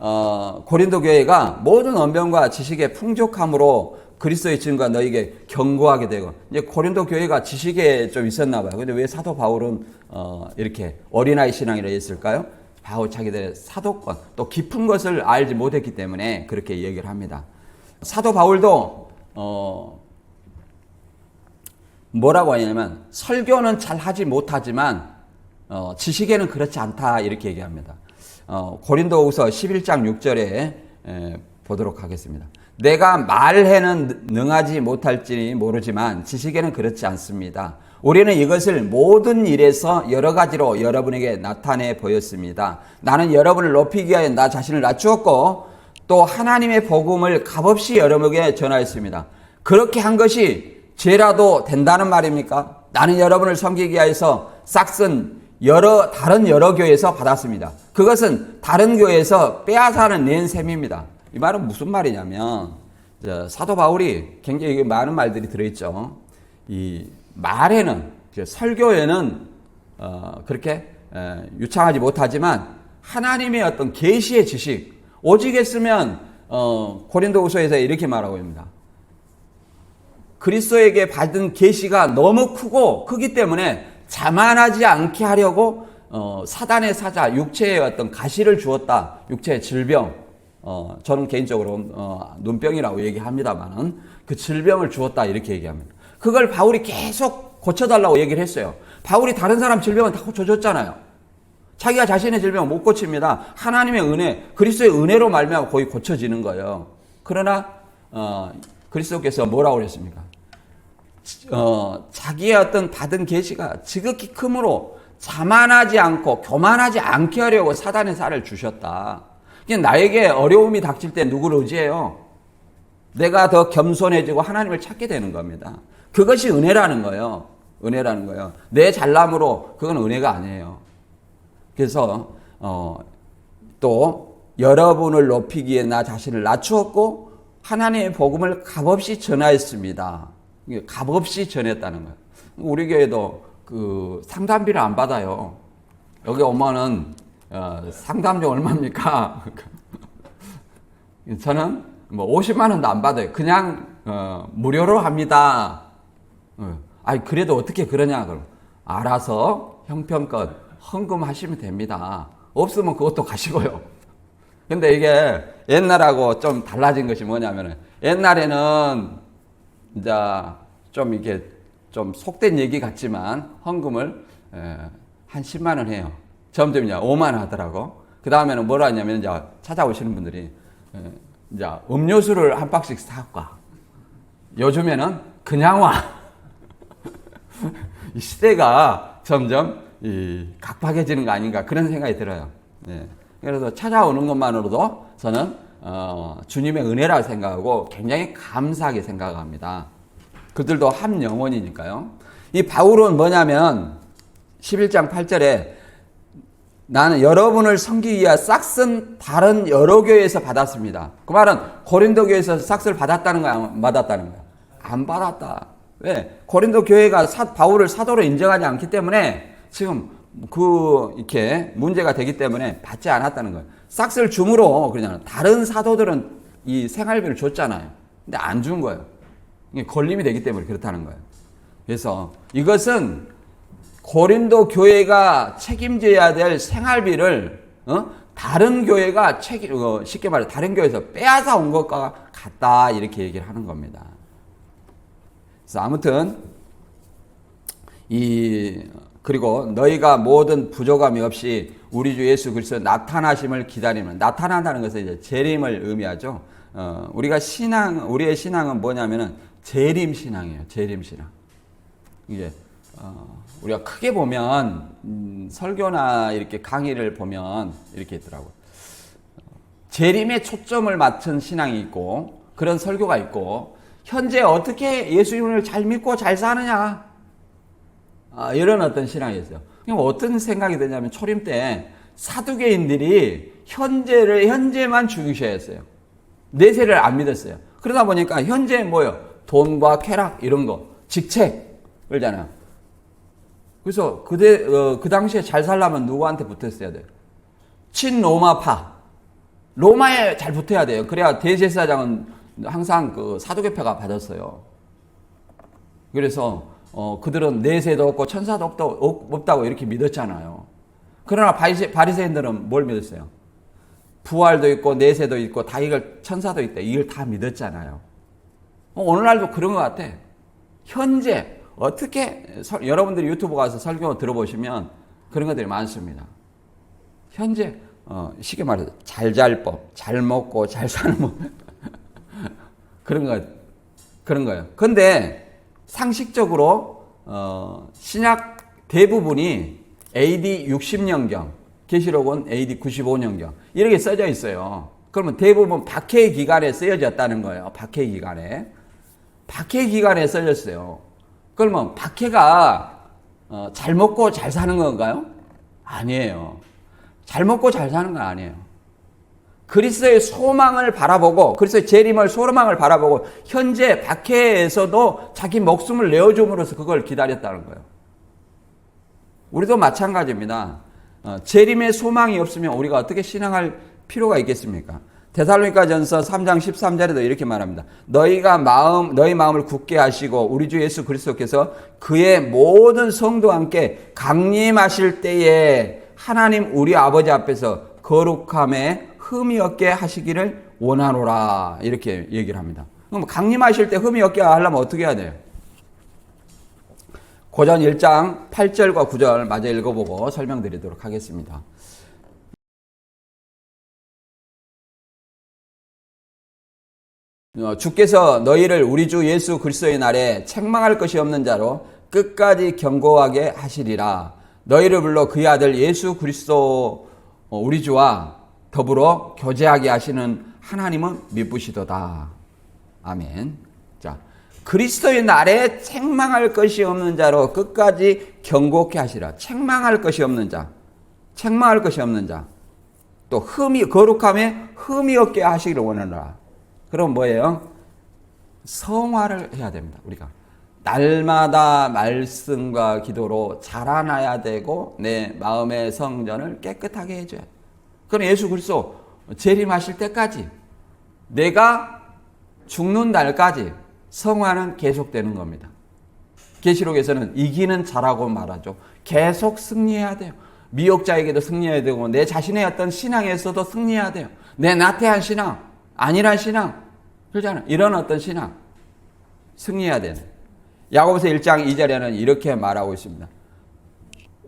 고린도 교회가 모든 언변과 지식의 풍족함으로 그리스도의 증거가 너에게 견고하게 되고, 이제 고린도 교회가 지식에 좀 있었나 봐요. 근데 왜 사도 바울은 이렇게 어린아이 신앙이라 했을까요? 바울 자기들의 사도권, 또 깊은 것을 알지 못했기 때문에 그렇게 얘기를 합니다. 사도 바울도 뭐라고 하냐면 설교는 잘 하지 못하지만 지식에는 그렇지 않다 이렇게 얘기합니다. 고린도후서 11장 6절에 보도록 하겠습니다. 내가 말해는 능하지 못할지 모르지만 지식에는 그렇지 않습니다. 우리는 이것을 모든 일에서 여러 가지로 여러분에게 나타내 보였습니다. 나는 여러분을 높이기 위하여 나 자신을 낮추었고 또 하나님의 복음을 값없이 여러분에게 전하였습니다. 그렇게 한 것이 죄라도 된다는 말입니까? 나는 여러분을 섬기기 위해서 싹슨 다른 여러 교회에서 받았습니다. 그것은 다른 교회에서 빼앗아는 낸 셈입니다. 이 말은 무슨 말이냐면 사도 바울이 굉장히 많은 말들이 들어있죠. 이 말에는 설교에는 그렇게 유창하지 못하지만 하나님의 어떤 계시의 지식 오직 했으면 고린도후서에서 이렇게 말하고 있습니다. 그리스도에게 받은 계시가 너무 크기 때문에 자만하지 않게 하려고 사단의 사자 육체의 어떤 가시를 주었다. 육체의 질병. 저는 개인적으로 눈병이라고 얘기합니다만은 그 질병을 주었다 이렇게 얘기합니다. 그걸 바울이 계속 고쳐달라고 얘기를 했어요. 바울이 다른 사람 질병은 다 고쳐줬잖아요. 자기가 자신의 질병을 못 고칩니다. 하나님의 은혜, 그리스도의 은혜로 말미암아 거의 고쳐지는 거예요. 그러나 그리스도께서 뭐라고 그랬습니까? 자기의 어떤 받은 계시가 지극히 크므로 자만하지 않고 교만하지 않게 하려고 사단의 살을 주셨다. 나에게 어려움이 닥칠 때 누구를 의지해요? 내가 더 겸손해지고 하나님을 찾게 되는 겁니다. 그것이 은혜라는 거예요. 은혜라는 거예요. 내 잘남으로 그건 은혜가 아니에요. 그래서 또 여러분을 높이기에 나 자신을 낮추었고 하나님의 복음을 값없이 전하였습니다. 값없이 전했다는 거예요. 우리 교회도 그 상담비를 안 받아요. 여기 오면은 상담료 얼마입니까? 저는 뭐 50만 원도 안 받아요. 그냥 무료로 합니다. 아니 그래도 어떻게 그러냐? 그럼 알아서 형편껏 헌금하시면 됩니다. 없으면 그것도 가시고요. 근데 이게 옛날하고 좀 달라진 것이 뭐냐면은 옛날에는 이제 좀 이게 좀 속된 얘기 같지만 헌금을 한 10만 원 해요. 점점 이제 5만 원 하더라고. 그 다음에는 뭐라 하냐면 이제 찾아오시는 분들이 이제 음료수를 한 박스씩 사갖고 와. 요즘에는 그냥 와. 이 시대가 점점 각박해지는 거 아닌가 그런 생각이 들어요. 네. 그래서 찾아오는 것만으로도 저는 주님의 은혜라고 생각하고 굉장히 감사하게 생각합니다. 그들도 한 영혼이니까요. 이 바울은 뭐냐면 11장 8절에 나는 여러분을 섬기기 위해 싹슨 다른 여러 교회에서 받았습니다. 그 말은 고린도 교회에서 싹스를 받았다는 거야, 안 받았다는 거야? 안 받았다. 왜? 고린도 교회가 바울을 사도로 인정하지 않기 때문에 지금 이렇게 문제가 되기 때문에 받지 않았다는 거예요. 싹스를 줌으로 그냥 다른 사도들은 이 생활비를 줬잖아요. 근데 안 준 거예요. 이게 걸림이 되기 때문에 그렇다는 거예요. 그래서 이것은 고린도 교회가 책임져야 될 생활비를 다른 교회가 쉽게 말해 다른 교회에서 빼앗아 온 것과 같다 이렇게 얘기를 하는 겁니다. 그래서 아무튼 그리고 너희가 모든 부족함이 없이 우리 주 예수 그리스도 나타나심을 기다리면 나타난다는 것은 이제 재림을 의미하죠. 우리의 신앙은 뭐냐면은 재림 신앙이에요. 재림 신앙. 이게 우리가 크게 보면 설교나 이렇게 강의를 보면 이렇게 있더라고요. 재림에 초점을 맞춘 신앙이 있고 그런 설교가 있고 현재 어떻게 예수님을 잘 믿고 잘 사느냐 이런 어떤 신앙이 있어요. 그럼 어떤 생각이 드냐면 초림 때 사두개인들이 현재만 죽이셔야 했어요. 내세를 안 믿었어요. 그러다 보니까 현재 뭐예요? 돈과 쾌락 이런 거 직책 그러잖아요. 그래서 그 당시에 잘 살려면 누구한테 붙었어야 돼요? 친로마파. 로마에 잘 붙어야 돼요. 그래야 대제사장은 항상 그 사두개표가 받았어요. 그래서 그들은 내세도 없고 천사도 없다고 이렇게 믿었잖아요. 그러나 바리새인들은 뭘 믿었어요? 부활도 있고 내세도 있고 다 이걸 천사도 있다. 이걸 다 믿었잖아요. 오늘날도 그런 것 같아. 현재 어떻게 여러분들이 유튜브 가서 설교 들어보시면 그런 것들이 많습니다. 현재 쉽게 말해서 잘 잘 법, 잘 먹고 잘 사는 법 그런 거예요. 근데 상식적으로 신약 대부분이 AD 60년경, 계시록은 AD 95년경 이렇게 써져 있어요. 그러면 대부분 박해 기간에 쓰여졌다는 거예요. 박해 기간에 써졌어요. 그러면 박해가 잘 먹고 잘 사는 건가요? 아니에요. 잘 먹고 잘 사는 건 아니에요. 그리스도의 소망을 바라보고 그리스도의 재림을 소망을 바라보고 현재 박해에서도 자기 목숨을 내어줌으로써 그걸 기다렸다는 거예요. 우리도 마찬가지입니다. 재림의 소망이 없으면 우리가 어떻게 신앙할 필요가 있겠습니까? 데살로니가전서 3장 13절에도 이렇게 말합니다. 너희 마음을 굳게 하시고 우리 주 예수 그리스도께서 그의 모든 성도와 함께 강림하실 때에 하나님 우리 아버지 앞에서 거룩함에 흠이 없게 하시기를 원하노라 이렇게 얘기를 합니다. 그럼 강림하실 때 흠이 없게 하려면 어떻게 해야 돼요? 고전 1장 8절과 9절 마저 읽어보고 설명드리도록 하겠습니다. 주께서 너희를 우리 주 예수 그리스도의 날에 책망할 것이 없는 자로 끝까지 견고하게 하시리라. 너희를 불러 그의 아들 예수 그리스도 우리 주와 더불어 교제하게 하시는 하나님은 미쁘시도다. 아멘. 자, 그리스도의 날에 책망할 것이 없는 자로 끝까지 견고케 하시라. 책망할 것이 없는 자. 또 거룩함에 흠이 없게 하시기를 원하노라. 그럼 뭐예요? 성화를 해야 됩니다. 우리가 날마다 말씀과 기도로 자라나야 되고 내 마음의 성전을 깨끗하게 해줘야 돼. 그럼 예수 그리스도 재림하실 때까지 내가 죽는 날까지 성화는 계속되는 겁니다. 계시록에서는 이기는 자라고 말하죠. 계속 승리해야 돼요. 미혹자에게도 승리해야 되고 내 자신의 어떤 신앙에서도 승리해야 돼요. 내 나태한 신앙, 안일한 신앙, 그렇잖아요. 이런 어떤 신앙 승리해야 되는. 야고보서 1장 2절에는 이렇게 말하고 있습니다.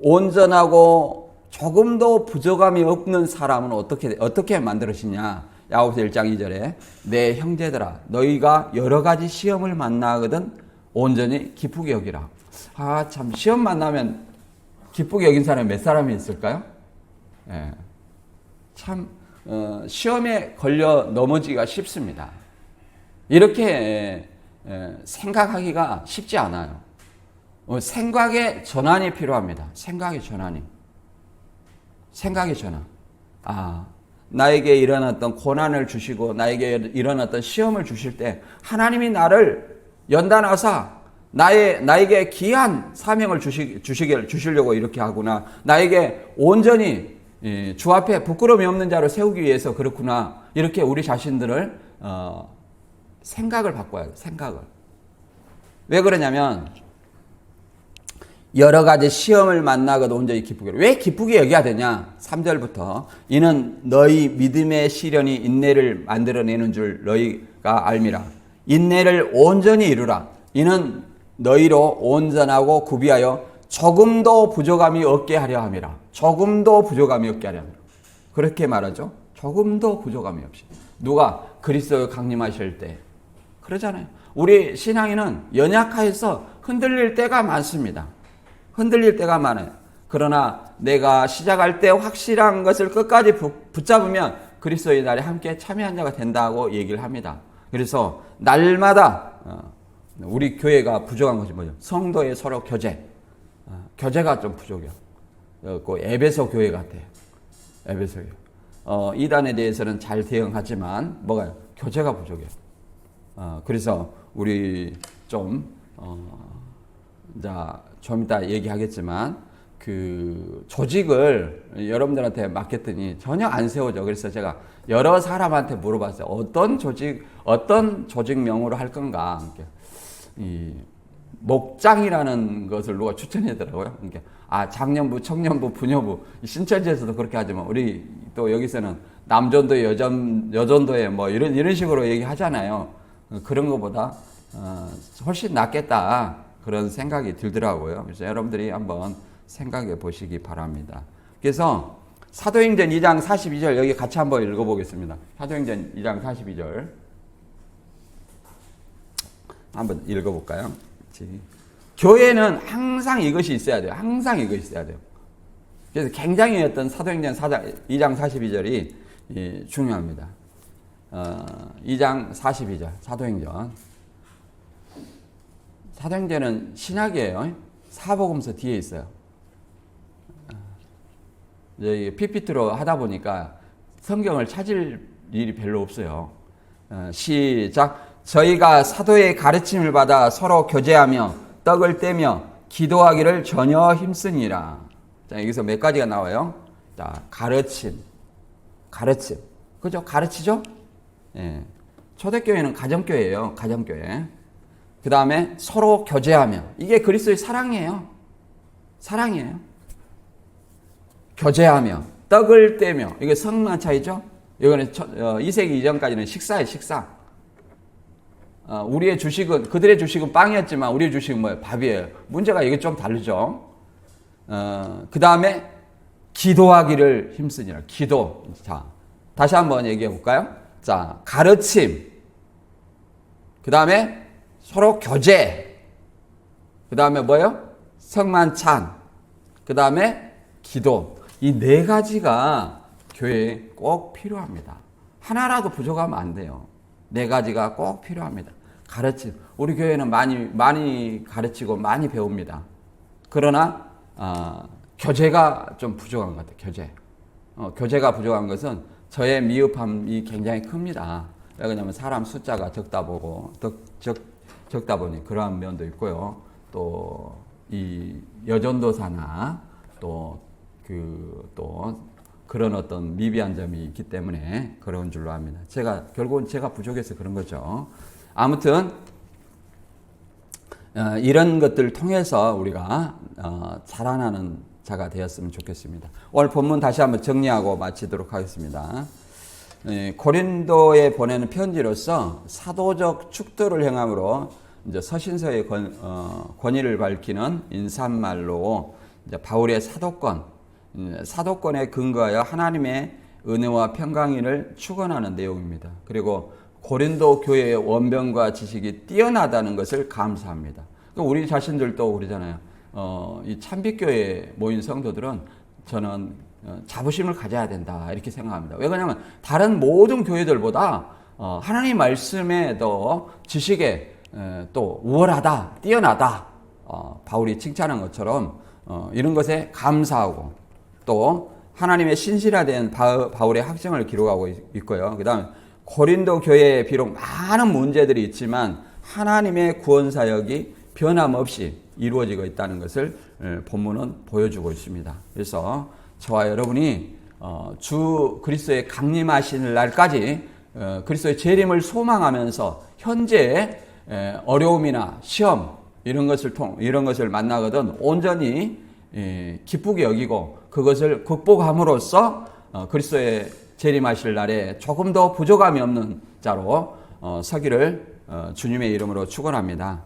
온전하고 조금도 부족함이 없는 사람은 어떻게 만들어지냐. 야고보서 1장 2절에 내 형제들아 너희가 여러 가지 시험을 만나거든 온전히 기쁘게 여기라. 아, 참 시험 만나면 기쁘게 여긴 사람이 몇 사람이 있을까요? 예. 참 시험에 걸려 넘어지기가 쉽습니다. 이렇게 생각하기가 쉽지 않아요. 생각의 전환이 필요합니다. 생각의 전환이. 생각의 전환. 아, 나에게 일어났던 고난을 주시고 나에게 일어났던 시험을 주실 때 하나님이 나를 연단하사 나에게 귀한 사명을 주시려고 이렇게 하구나. 나에게 온전히 주 앞에 부끄러움이 없는 자로 세우기 위해서 그렇구나. 이렇게 우리 자신들을 생각을 바꿔야 돼요. 생각을. 왜 그러냐면 여러 가지 시험을 만나거든 온전히 기쁘게. 왜 기쁘게 여겨야 되냐? 3절부터 이는 너희 믿음의 시련이 인내를 만들어내는 줄 너희가 알미라. 인내를 온전히 이루라. 이는 너희로 온전하고 구비하여 조금도 부족함이 없게 하려 함이라. 조금도 부족함이 없게 하려 함이라. 그렇게 말하죠. 조금도 부족함이 없이. 누가 그리스도에 강림하실 때 그러잖아요. 우리 신앙인은 연약하여서 흔들릴 때가 많습니다. 흔들릴 때가 많아요. 그러나 내가 시작할 때 확실한 것을 끝까지 붙잡으면 그리스도의 날에 함께 참여한 자가 된다고 얘기를 합니다. 그래서 날마다 우리 교회가 부족한 것이 뭐죠? 성도의 서로 교제. 교제가 좀 부족해요. 그 에베소 교회 같아요. 에베소 교회. 이단에 대해서는 잘 대응하지만 뭐가요? 교제가 부족해요. 그래서 우리 좀 이따 얘기하겠지만 그 조직을 여러분들한테 맡겼더니 전혀 안 세워져. 그래서 제가 여러 사람한테 물어봤어요. 어떤 조직명으로 할 건가? 이 목장이라는 것을 누가 추천하더라고요. 장년부, 청년부, 부녀부, 신천지에서도 그렇게 하지만 우리 또 여기서는 남전도에 여전도에 뭐 이런 식으로 얘기하잖아요. 그런 것보다 훨씬 낫겠다 그런 생각이 들더라고요. 그래서 여러분들이 한번 생각해 보시기 바랍니다. 그래서 사도행전 2장 42절 여기 같이 한번 읽어보겠습니다. 사도행전 2장 42절 한번 읽어볼까요? 교회는 항상 이것이 있어야 돼요. 항상 이것이 있어야 돼요. 그래서 굉장히 어떤 사도행전 2장 42절이 중요합니다. 2장 42절 사도행전. 사도행전은 신약이에요. 사복음서 뒤에 있어요. 여기 PPT로 하다 보니까 성경을 찾을 일이 별로 없어요. 시작. 저희가 사도의 가르침을 받아 서로 교제하며 떡을 떼며 기도하기를 전혀 힘쓰니라. 자, 여기서 몇 가지가 나와요? 자, 가르침. 그죠? 가르치죠? 예. 초대교회는 가정교회예요. 가정교회. 그 다음에 서로 교제하며. 이게 그리스도의 사랑이에요. 사랑이에요. 교제하며. 떡을 떼며. 이게 성만 차이죠? 이거는 2세기 이전까지는 식사예요. 식사. 우리의 주식은, 그들의 주식은 빵이었지만 우리의 주식은 뭐예요? 밥이에요. 문제가 이게 좀 다르죠. 그 다음에 기도하기를 힘쓰니라. 기도. 자, 다시 한번 얘기해 볼까요? 자, 가르침. 그 다음에 서로 교제. 그 다음에 뭐예요? 성만찬. 그 다음에 기도. 이 네 가지가 교회에 꼭 필요합니다. 하나라도 부족하면 안 돼요. 네 가지가 꼭 필요합니다. 가르침. 우리 교회는 많이 가르치고 많이 배웁니다. 그러나 교제가 좀 부족한 것 같아요. 교제. 교제가 부족한 것은 저의 미흡함이 굉장히 큽니다. 왜냐하면 사람 숫자가 적다 보고 적다 보니 그러한 면도 있고요. 또 이 여전도사나 또 그런 어떤 미비한 점이 있기 때문에 그런 줄로 압니다. 결국은 제가 부족해서 그런 거죠. 아무튼 이런 것들을 통해서 우리가 자라나는 자가 되었으면 좋겠습니다. 오늘 본문 다시 한번 정리하고 마치도록 하겠습니다. 고린도에 보내는 편지로서 사도적 축도를 행함으로 이제 서신서의 권위를 밝히는 인사말로 이제 바울의 사도권에 근거하여 하나님의 은혜와 평강인을 축원하는 내용입니다. 그리고 고린도 교회의 원병과 지식이 뛰어나다는 것을 감사합니다. 우리 자신들도 그러잖아요. 이 참빛교회에 모인 성도들은 저는 자부심을 가져야 된다 이렇게 생각합니다. 왜 그러냐면 다른 모든 교회들보다 하나님 말씀에 더 지식에 또 우월하다, 뛰어나다 바울이 칭찬한 것처럼 이런 것에 감사하고 또 하나님의 신실화된 바울의 학생을 기록하고 있고요. 그 다음에 고린도 교회에 비록 많은 문제들이 있지만 하나님의 구원 사역이 변함없이 이루어지고 있다는 것을 본문은 보여주고 있습니다. 그래서 저와 여러분이 주 그리스도의 강림하시는 날까지 그리스도의 재림을 소망하면서 현재 어려움이나 시험 이런 것을 만나거든 온전히 기쁘게 여기고 그것을 극복함으로써 그리스도의 재림하실 날에 조금 더 부족함이 없는 자로 서기를 주님의 이름으로 축원합니다.